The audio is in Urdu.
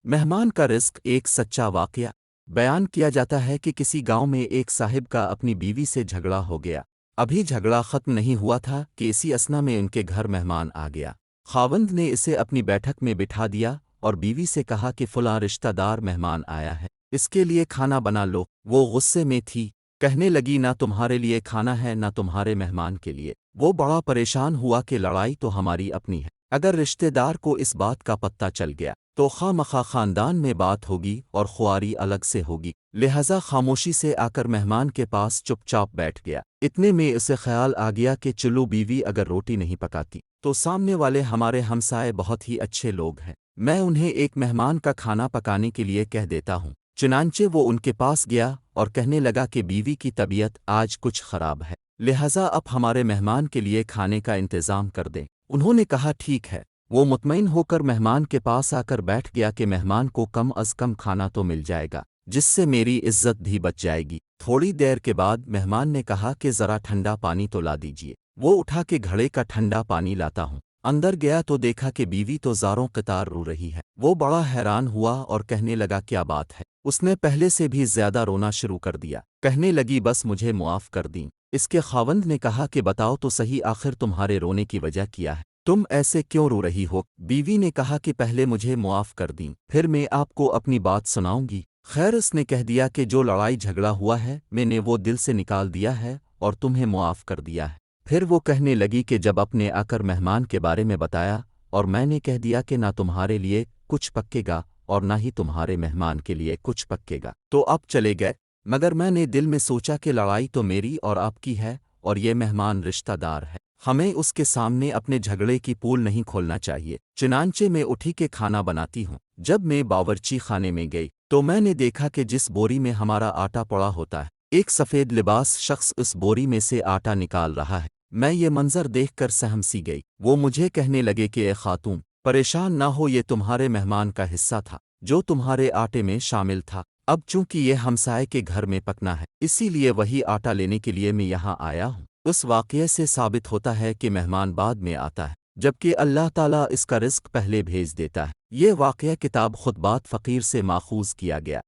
مہمان کا رزق ایک سچا واقعہ بیان کیا جاتا ہے کہ کسی گاؤں میں ایک صاحب کا اپنی بیوی سے جھگڑا ہو گیا۔ ابھی جھگڑا ختم نہیں ہوا تھا کہ اسی اثنا میں ان کے گھر مہمان آ گیا۔ خاوند نے اسے اپنی بیٹھک میں بٹھا دیا اور بیوی سے کہا کہ فلاں رشتہ دار مہمان آیا ہے، اس کے لیے کھانا بنا لو۔ وہ غصے میں تھی، کہنے لگی نہ تمہارے لیے کھانا ہے نہ تمہارے مہمان کے لیے۔ وہ بڑا پریشان ہوا کہ لڑائی تو ہماری اپنی ہے، اگر رشتہ دار کو اس بات کا پتہ چل گیا تو خواہ مخواہ خاندان میں بات ہوگی اور خواری الگ سے ہوگی، لہذا خاموشی سے آ کر مہمان کے پاس چپ چاپ بیٹھ گیا۔ اتنے میں اسے خیال آ گیا کہ چلو بیوی اگر روٹی نہیں پکاتی تو سامنے والے ہمارے ہمسائے بہت ہی اچھے لوگ ہیں، میں انہیں ایک مہمان کا کھانا پکانے کے لیے کہہ دیتا ہوں۔ چنانچہ وہ ان کے پاس گیا اور کہنے لگا کہ بیوی کی طبیعت آج کچھ خراب ہے، لہذا اب ہمارے مہمان کے لیے کھانے کا انتظام کر دیں۔ انہوں نے کہا ٹھیک ہے۔ وہ مطمئن ہو کر مہمان کے پاس آ کر بیٹھ گیا کہ مہمان کو کم از کم کھانا تو مل جائے گا، جس سے میری عزت بھی بچ جائے گی۔ تھوڑی دیر کے بعد مہمان نے کہا کہ ذرا ٹھنڈا پانی تو لا دیجیے۔ وہ اٹھا کے گھڑے کا ٹھنڈا پانی لاتا ہوں۔ اندر گیا تو دیکھا کہ بیوی تو زاروں قطار رو رہی ہے۔ وہ بڑا حیران ہوا اور کہنے لگا کیا بات ہے؟ اس نے پہلے سے بھی زیادہ رونا شروع کر دیا، کہنے لگی بس مجھے معاف کر دیں۔ اس کے خاوند نے کہا کہ بتاؤ تو صحیح آخر تمہارے رونے کی وجہ کیا ہے؟ تم ایسے کیوں رو رہی ہو؟ بیوی نے کہا کہ پہلے مجھے معاف کر دیں، پھر میں آپ کو اپنی بات سناؤں گی۔ خیر اس نے کہہ دیا کہ جو لڑائی جھگڑا ہوا ہے میں نے وہ دل سے نکال دیا ہے اور تمہیں معاف کر دیا ہے۔ پھر وہ کہنے لگی کہ جب اپنے آ کر مہمان کے بارے میں بتایا اور میں نے کہہ دیا کہ نہ تمہارے لیے کچھ پکے گا اور نہ ہی تمہارے مہمان کے لیے کچھ پکے گا تو اب چلے گئے، مگر میں نے دل میں سوچا کہ لڑائی تو میری اور آپ کی ہے اور یہ مہمان رشتہ دار ہے، ہمیں اس کے سامنے اپنے جھگڑے کی پول نہیں کھولنا چاہیے۔ چنانچہ میں اٹھی کے کھانا بناتی ہوں۔ جب میں باورچی خانے میں گئی تو میں نے دیکھا کہ جس بوری میں ہمارا آٹا پڑا ہوتا ہے ایک سفید لباس شخص اس بوری میں سے آٹا نکال رہا ہے۔ میں یہ منظر دیکھ کر سہم سی گئی۔ وہ مجھے کہنے لگے کہ اے خاتون پریشان نہ ہو، یہ تمہارے مہمان کا حصہ تھا جو تمہارے آٹے میں شامل تھا، اب چونکہ یہ ہمسائے کے گھر میں پکنا ہے اسی لیے وہی آٹا لینے کے لیے میں یہاں آیا ہوں۔ اس واقعے سے ثابت ہوتا ہے کہ مہمان بعد میں آتا ہے جبکہ اللہ تعالیٰ اس کا رزق پہلے بھیج دیتا ہے۔ یہ واقعہ کتاب خطبات فقیر سے ماخوذ کیا گیا۔